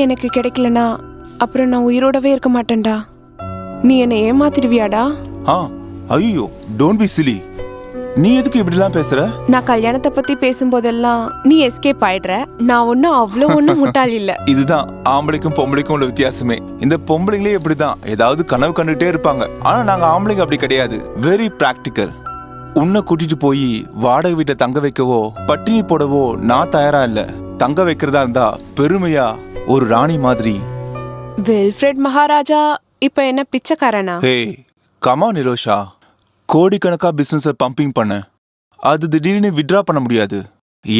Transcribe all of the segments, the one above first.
எனக்கு கிடைக்கலனா அப்புறம் நான் உயிரோடவே இருக்க மாட்டேன்டா. நீ என்னை ஏமாத்திடுவியாடா? ஐயோ, டோன்ட் பி சிலி. நீ எதுக்கு இப்படிலாம் பேசுற? நான் கல்யாணத்தை பத்தி பேசும்போதெல்லாம் நீ எஸ்கேப் ஆயிடுற. நான் ஒன்னும் அவ்வளோ முட்டாள் இல்ல. இதுதான் ஆம்பளைக்கும் பொம்பளைக்கும் உள்ள வித்தியாசமே. இந்த பொம்பளைங்களே இப்படிதான் ஏதாவது கனவு கண்டுட்டே இருப்பாங்க. ஆனா நாங்க ஆம்பளைங்க அப்படி கிடையாது. Very practical. உன்னை கூட்டிட்டு போய் வாடகை வீட்டை தங்க வைக்கவோ பட்டினி போடவோ நான் தயாரா இல்ல. தங்க வைக்கிறதா இருந்தா பெருமையா ஒரு ராணி மாதிரி. வில்ஃப்ரெட் மகாராஜா இப்ப என்ன பிச்சைக்காரனா? ஹே கமா நிரோஷா, கோடிக்கணக்கா பிசினஸ் பம்பிங் பண்ண அது திடீர்னு வித்ட்ரா பண்ண முடியாது.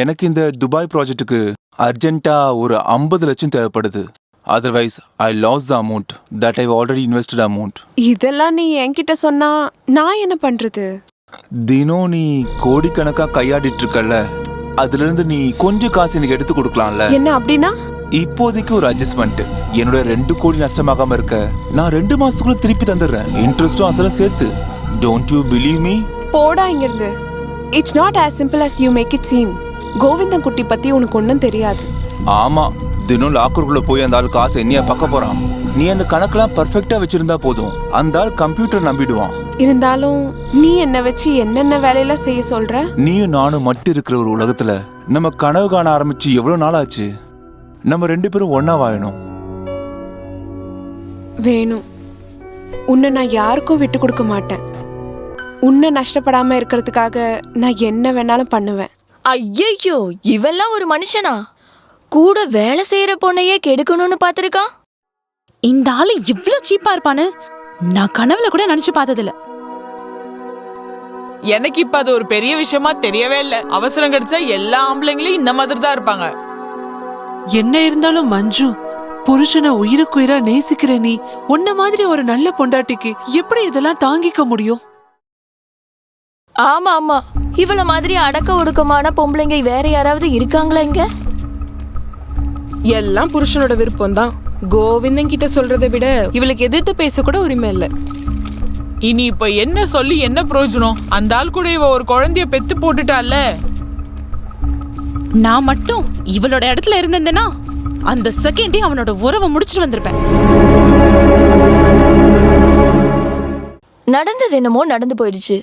எனக்கு இந்த துபாய் ப்ராஜெக்டுக்கு அர்ஜென்ட்டா ஒரு 50 லட்சம் தேவைப்படுது. Otherwise I lose the amount that I already invested amount. இதெல்லாம் நீ என்கிட்ட சொன்னா நான் என்ன பண்றது? தினம் நீ கோடிக்கணக்கா கையாடிட்டு இருக்கல, அதுல இருந்து நீ கொஞ்சம் காசு எனக்கு எடுத்து கொடுக்கலாம்ல. என்ன அப்படின்னா? இப்போதைக்கு ஒரு அட்ஜஸ்ட்மெண்ட். என்னோட 2 கோடி நஷ்டமாகாம இருக்க நான் 2 மாசத்துக்குள்ள திருப்பி தந்துடுறேன், இன்ட்ரெஸ்டும் அசலும் சேர்த்து. Don't you believe me? போடா இங்கிருந்து. It's not as simple as you make it seem. Govindan குட்டி பத்தி உனக்கு ஒன்றும் தெரியாது. ஆமா, தினம் லாக்கருக்குள்ள போய் அந்த ஆள் காசு என்னையா பார்க்க போறான். நீ அந்த கணக்கெல்லாம் பர்ஃபெக்டா வச்சிருந்தா போதும், அந்த ஆள் கம்ப்யூட்டர் நம்பிடுவான். இருந்தாலும் நீ என்ன வச்சு என்னென்ன வேலையெல்லாம் செய்ய சொல்ற? நீயும் நானும் மட்டும் இருக்கிற ஒரு உலகத்துல நம்ம கனவு காண ஆரம்பிச்சு எவ்வளவு நாள் ஆச்சு? நம்ம 2 பேரும் ஒன்னா வாழணும். வேணும். உன்னை நான் யாருக்கும் விட்டு கொடுக்க மாட்டேன். உன்னை நஷ்டப்படாம இருக்கிறதுக்காக நான் என்ன வேணாலும் பண்ணுவேன். ஐயோ, இவெல்லாம் ஒரு மனுஷனா? கூட வேலை செய்யற பொண்ணையே கெடுக்கணும்னு பாத்திருக்கான். இந்த ஆளு இவ்ளோ சீப்பா இருப்பான்னு நான் கனவுல கூட நினைச்சு பார்த்ததில்ல. எனக்கு இப்ப அது ஒரு பெரிய விஷயமா தெரியவே இல்ல. அவசரம் கிடைச்சா எல்லா ஆம்பளைங்களும் இந்த மாதிரி தான் இருப்பாங்க. என்ன இருந்தாலும் மஞ்சு, புருஷனை உயிருக்குயிரா நேசிக்கிற நீ உன்ன மாதிரி ஒரு நல்ல பொண்டாட்டிக்கு எப்படி இதெல்லாம் தாங்கிக்க முடியும்? ஆமா ஆமா, இவள மாதிரி அடக்க ஒடுக்கமான பொம்பளைங்க வேற யாராவது இருக்காங்களா இங்க? எல்லாம் புருஷனோட விருப்பம் தான். கோவிந்தன் கிட்ட சொல்றதை விட இவளுக்கு எதிர்த்து பேச கூட உரிமை இல்ல. இனி இப்ப என்ன சொல்லி என்ன பிரயோஜனம்? அந்த ஆள் கூட இவ ஒரு குழந்தைய பெத்து போட்டுட்டால. நான் மட்டும் இவளோட இடத்துல இருந்தேன்னா அந்த செகண்டே அவனோட உறவை முடிச்சிட்டு வந்திருப்பேன். நடந்தது என்னமோ நடந்து போயிடுச்சு.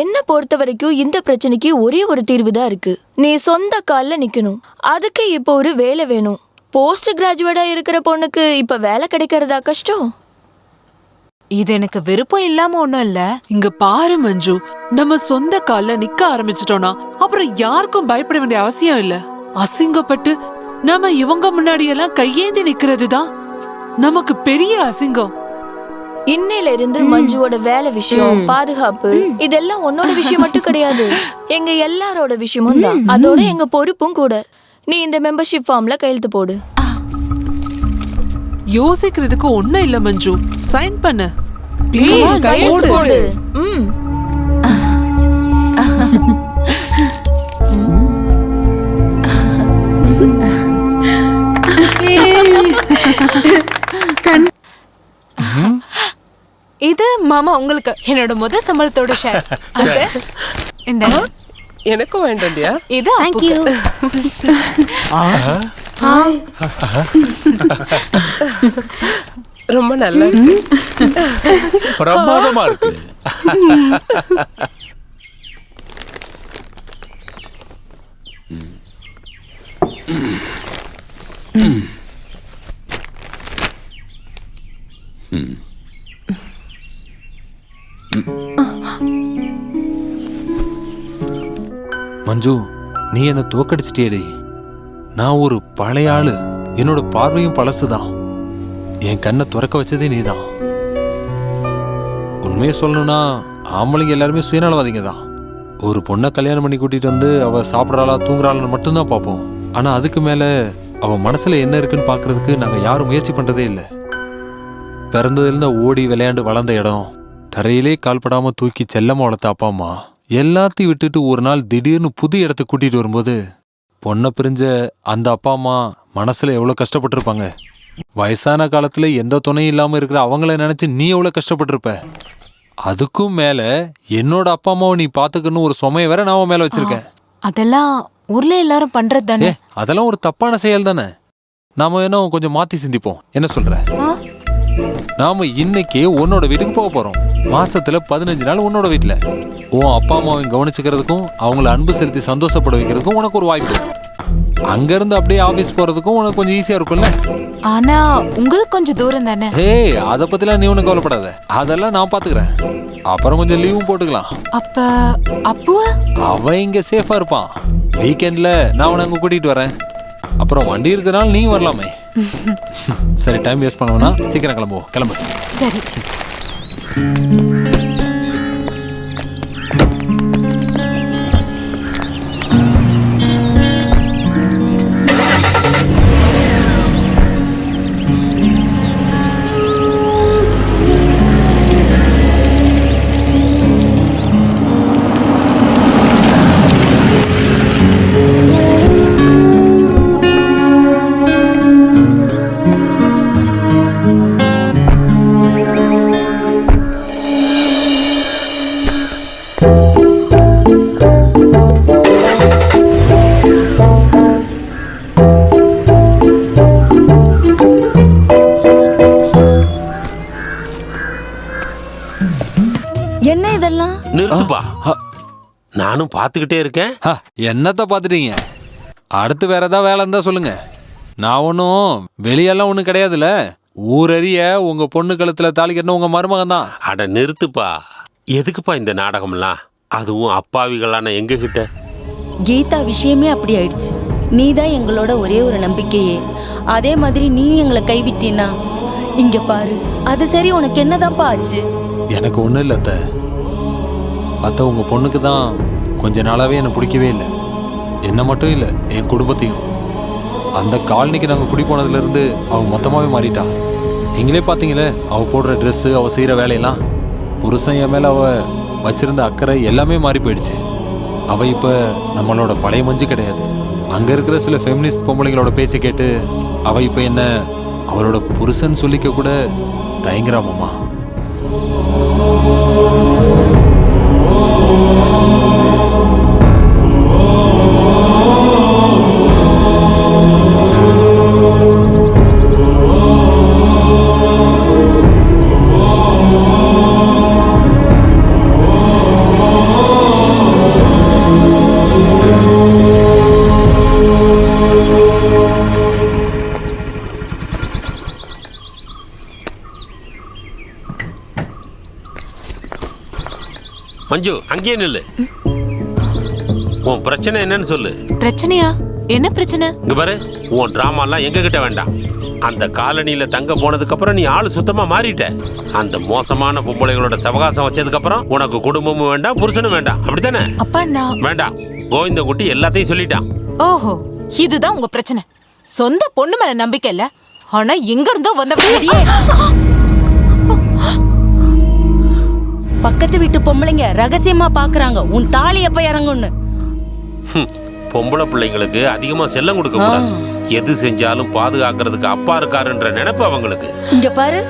என்ன பொறுத்த வரைக்கும் இந்த பிரச்சனைக்கு ஒரே ஒரு தீர்வு தான் இருக்கு. நீ சொந்த கால்ல நிக்கணும். அதுக்கு இப்போ ஒரு வேலை வேணும். போஸ்ட் கிராஜுவேட்டா இருக்கிற பொண்ணுக்கு இப்ப வேலை கிடைக்கிறதா கஷ்டம்? இது எனக்கு விருப்பம் இல்லாம ஒண்ணும் இல்ல. இங்க பாரு மஞ்சு, நம்ம சொந்த கால்ல நிக்க ஆரம்பிச்சிட்டோம்னா அப்புறம் யாருக்கும் பயப்பட வேண்டிய அவசியம் இல்ல. அசிங்கப்பட்டு நம்ம இவங்க முன்னாடி எல்லாம் கையேந்தி நிக்கிறதுதான் நமக்கு பெரிய அசிங்கம். இன்னையில இருந்து மஞ்சுவோட வேலை விஷயம், பாதுகாப்பு, இதெல்லாம் உன்னோட விஷயம் மட்டும் கிடையாது, எங்க எல்லாரோட விஷயமும் தான். அதோட எங்க பொறுப்பும் கூட. நீ இந்த மெம்பர்ஷிப் ஃபார்ம்ல கையெழுத்து போடு. யோசிக்கிறதுக்கு ஒண்ணும் இல்ல மஞ்சு, சைன் பண்ணு ப்ளீஸ். கையெழுத்து போடு. இது மாமா உங்களுக்கு என்னோட முதல் சம்பளத்தோட ஷேர். இந்த எனக்கும் வேண்டாம்டியா? இது ரொம்ப நல்லா இருக்கு. பிரமாதமா இருக்கு. மஞ்சு, நீ என்ன தோக்கடிச்சிட்டேடி. நான் ஒரு பழைய ஆளு, என்னோட பார்வையும் பழசுதான். என் கண்ணை துறக்க வச்சதே நீதான். உண்மையை சொல்லணும்னா ஆம்பளைங்க எல்லாருமே சுயநலவாதிங்க தான். ஒரு பொண்ணை கல்யாணம் பண்ணி கூட்டிட்டு வந்து அவ சாப்பிட்றாளா தூங்குறாளான்னு மட்டும்தான் பார்ப்போம். ஆனா அதுக்கு மேல அவ மனசுல என்ன இருக்குன்னு பாக்குறதுக்கு நாங்க யாரும் முயற்சி பண்றதே இல்லை. பிறந்ததுலேருந்து ஓடி விளையாண்டு வளர்ந்த இடம், தரையிலே கால்படாம தூக்கி செல்லமா வளர்த்த அப்பா அம்மா எல்லாத்தையும் விட்டுட்டு ஒரு நாள் திடீர்னு புது இடத்துக்கு கூட்டிட்டு வரும்போது பொண்ணை பிரிஞ்ச அந்த அப்பா அம்மா மனசுல எவ்வளவு கஷ்டப்பட்டிருப்பாங்க. வயசான காலத்துல எந்த துணையும் இல்லாம இருக்கிற அவங்கள நினைச்சு நீ எவ்வளவு கஷ்டப்பட்டிருப்ப. அதுக்கும் மேல என்னோட அப்பா அம்மாவை நீ பாத்துக்கணும் ஒரு சுமைய வேற நான் மேல வச்சிருக்கேன். அதெல்லாம் ஊர்ல எல்லாரும் பண்றது தானே. அதெல்லாம் ஒரு தப்பான செயல் தானே. நாம என்ன கொஞ்சம் மாத்தி சிந்திப்போம். என்ன சொல்ற? நாம இன்னைக்கு உன்னோட வீட்டுக்கு போக போறோம். மாசத்துல 15 நாள் உன்னோட வீட்டுல உன் அப்பா அம்மாவையும் கவனிச்சுக்கிறதுக்கும் அவங்கள அன்பு செலுத்தி சந்தோஷப்பட வைக்கிறதுக்கும் உனக்கு ஒரு வாய்ப்பு. அங்க இருந்து அப்படியே ஆபீஸ் போறதுக்கும் உனக்கு கொஞ்சம் ஈஸியா இருக்கும்ல. ஆனா உங்களுக்கு கொஞ்சம் தூரம் தானே. ஏய், அத பத்திலாம் நீ ஒன்னும் கவலைப்படாத, அதெல்லாம் நான் பாத்துக்கிறேன். அப்புறம் கொஞ்சம் லீவும் போட்டுக்கலாம். அப்ப அப்புவ அவ இங்க சேஃபா இருப்பான். வீக்கெண்ட்ல நான் அவனை அங்க கூட்டிட்டு வரேன். அப்புறம் வண்டி இருக்கிறனால நீ வரலாமே. சரி, டைம் வேஸ்ட் பண்ண வேணாம், சீக்கிரம் கிளம்புவோம். கிளம்பு. சரி. என்ன இதெல்லாம்? நிறுத்துப்பா, நானும் பாத்துக்கிட்டே இருக்கேன். என்னத்த பாத்துட்டீங்க? அடுத்து வேற ஏதாவது வேலை இருந்தா சொல்லுங்க. நான் ஒன்னும் வெளியெல்லாம் ஒண்ணும் கிடையாதுல்ல. ஊரறிய உங்க பொண்ணு கழுத்துல தாலி கட்டின உங்க மருமகன் தான். அட நிறுத்துப்பா, எதுக்குப்பா இந்த நாடகம்லாம்? அதுவும் அப்பாவிகளான எங்க கிட்ட. கீதா விஷயமே அப்படி ஆயிடுச்சு. நீ தான் எங்களோட ஒரே ஒரு நம்பிக்கையே. அதே மாதிரி நீ எங்களை கைவிட்டினா இங்க பாரு. அது சரி, உனக்கு என்னதான்ப்பா ஆச்சு? எனக்கு ஒன்றும் இல்லை அத்தை. அத்தை, உங்க பொண்ணுக்கு தான் கொஞ்ச நாளாவே என்னை பிடிக்கவே இல்லை. என்ன மட்டும் இல்லை, என் குடும்பத்தையும். அந்த காலனிக்கு நாங்கள் குடி போனதுலேருந்து அவள் மொத்தமாகவே மாறிட்டா. நீங்களே பார்த்தீங்களே, அவள் போடுற ட்ரெஸ்ஸு, அவள் செய்கிற வேலையெல்லாம், புருஷன் என் மேலே அவள் வச்சிருந்த அக்கறை எல்லாமே மாறி போயிடுச்சு. அவள் இப்போ நம்மளோட பழைய மஞ்சு கிடையாது. அங்கே இருக்கிற சில ஃபெமினிஸ்ட் பொம்பளைங்களோட பேச்சை கேட்டு அவள் இப்போ என்ன அவளோட புருஷன் சொல்லிக்க கூட தயங்குறாமம்மா. மஞ்சு, அங்கேயே நில்லு. உன் பிரச்சனை என்னன்னு சொல்லு. பிரச்சனையா? என்ன பிரச்சனை? இங்க பாரு, உன் டிராமாலாம் எங்க கிட்ட வேண்டாம். அந்த காலனியில தங்க போனதுக்கு அப்புறம் நீ ஆளு சுத்தமா மாறிட்ட. அந்த மோசமான பொம்பளைகளோட சவகாசம் வச்சதுக்கு அப்புறம் உனக்கு குடும்பமும் வேண்டாம், புருஷனும் வேண்டாம், அப்படித்தானே? அப்பா நான் வேண்டாம். கோவிந்த குட்டி எல்லாத்தையும் சொல்லிட்டான். ஓஹோ, இதுதான் உங்க பிரச்சனை. சொந்த பொண்ணு மேல நம்பிக்கை இல்ல, ஆனா எங்க இருந்தோ வந்த பக்கத்து வீட்டு பொம்பளைங்க ரகசியமா பாக்குறாங்க உன் தாலி எப்ப இறங்குன்னு. பொம்பளை பிள்ளைங்களுக்கு அதிகமா செல்லம் கொடுக்க கூடாது. எது செஞ்சாலும் பாதுகாக்கிறதுக்கு அப்பா இருக்காருன்ற நினைப்பு அவங்களுக்கு. இங்க பாரு,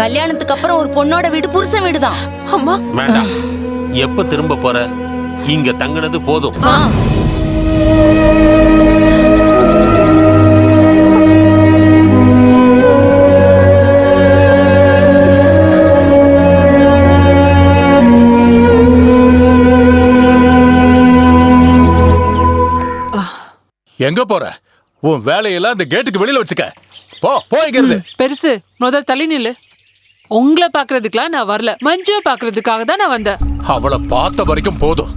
கல்யாணத்துக்கு அப்புறம் ஒரு பொண்ணோட வீடு புருஷன் வீடுதான். அம்மா வேண்டாம். எப்ப திரும்ப போற? இங்க தங்குனது போதும். எங்க போற? உன் வேலையெல்லாம் இந்த கேட்டுக்கு வெளியில வச்சுக்க. போ போய்கிறது. பெருசு, முதல் தள்ளி நில்லு. உங்களை பாக்குறதுக்குலாம் நான் வரல, மஞ்சுவை பாக்குறதுக்காக தான் நான் வந்தேன். அவளை பார்த்த வரைக்கும் போதும்.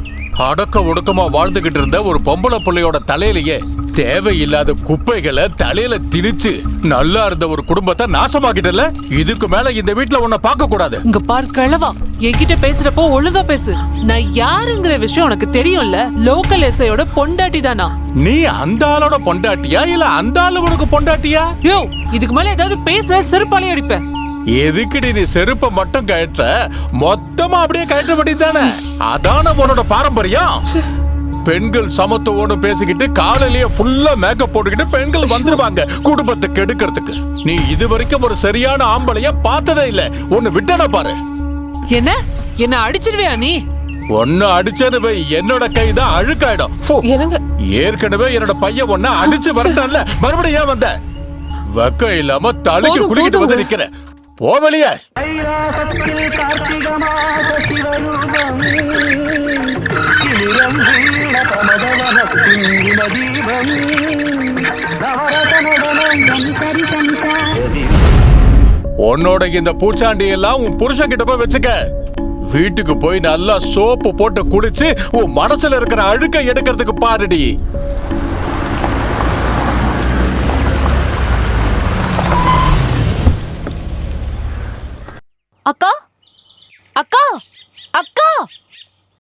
அடக்க ஒடுக்கமா வாழ்ந்துகிட்டு இருந்த ஒரு பொம்பளை பிள்ளையோட தலையிலேயே தேவையில்லாத குப்பைகளை தலையில திணிச்சு நல்லா இருந்த ஒரு குடும்பத்தை நாசமாக்கிட்டல. இதுக்கு மேல இந்த வீட்டுல உன்னை பார்க்க கூடாது. இங்க பாரு கிழவா, என்கிட்ட பேசுறப்போ ஒழுங்கா பேசு. நான் யாருங்கிற விஷயம் உனக்கு தெரியும்ல. லோக்கல் எஸ்ஐயோட பொண்டாட்டி தானா? நீ அந்த ஆளோட பொண்டாட்டியா இல்ல அந்த ஆளு உனக்கு பொண்டாட்டியா? யோ, இதுக்கு மேல ஏதாவது பேசுற செருப்பாலே அடிப்பேன். எதுக்குடி நீ செருப்பை மட்டும் கழற்ற? மொத்தமா அப்படியே கழற்ற வேண்டியதானே? அதான உன்னோட பாரம்பரியம். பெண்கள் சமத்துவோடு பேசிக்கிட்டு காலையிலேயே ஃபுல்லா மேக்கப் போட்டுக்கிட்டு பெண்கள் வந்துருவாங்க குடும்பத்தை கெடுக்கிறதுக்கு. நீ இது வரைக்கும் ஒரு சரியான ஆம்பளைய பார்த்ததே இல்ல. ஒன்னு விட்டன பாரு. என்ன அடிச்சிருவியா நீ? ஒன்னு அடிச்சது வை, என்னோட கைதான் அழுக்காயிடும். ஏற்கனவே என்னோட பையன் ஒன்ன அடிச்சு வரட்டான்ல, மறுபடியும் ஏன் வந்த? வெக்கம் இல்லாம தலைக்கு போதும், குளிக்கிட்டு வந்து போதுங்க. நிக்கிற. போ வெளியே. உன்னோட இந்த பூச்சாண்டி எல்லாம் உன் புருஷன் கிட்ட போய் வச்சுக்க. வீட்டுக்கு போய் நல்லா சோப்பு போட்டு குளிச்சு உன் மனசுல இருக்கிற அழுக்க எடுக்கிறதுக்கு பாருடி. அக்கா அக்கா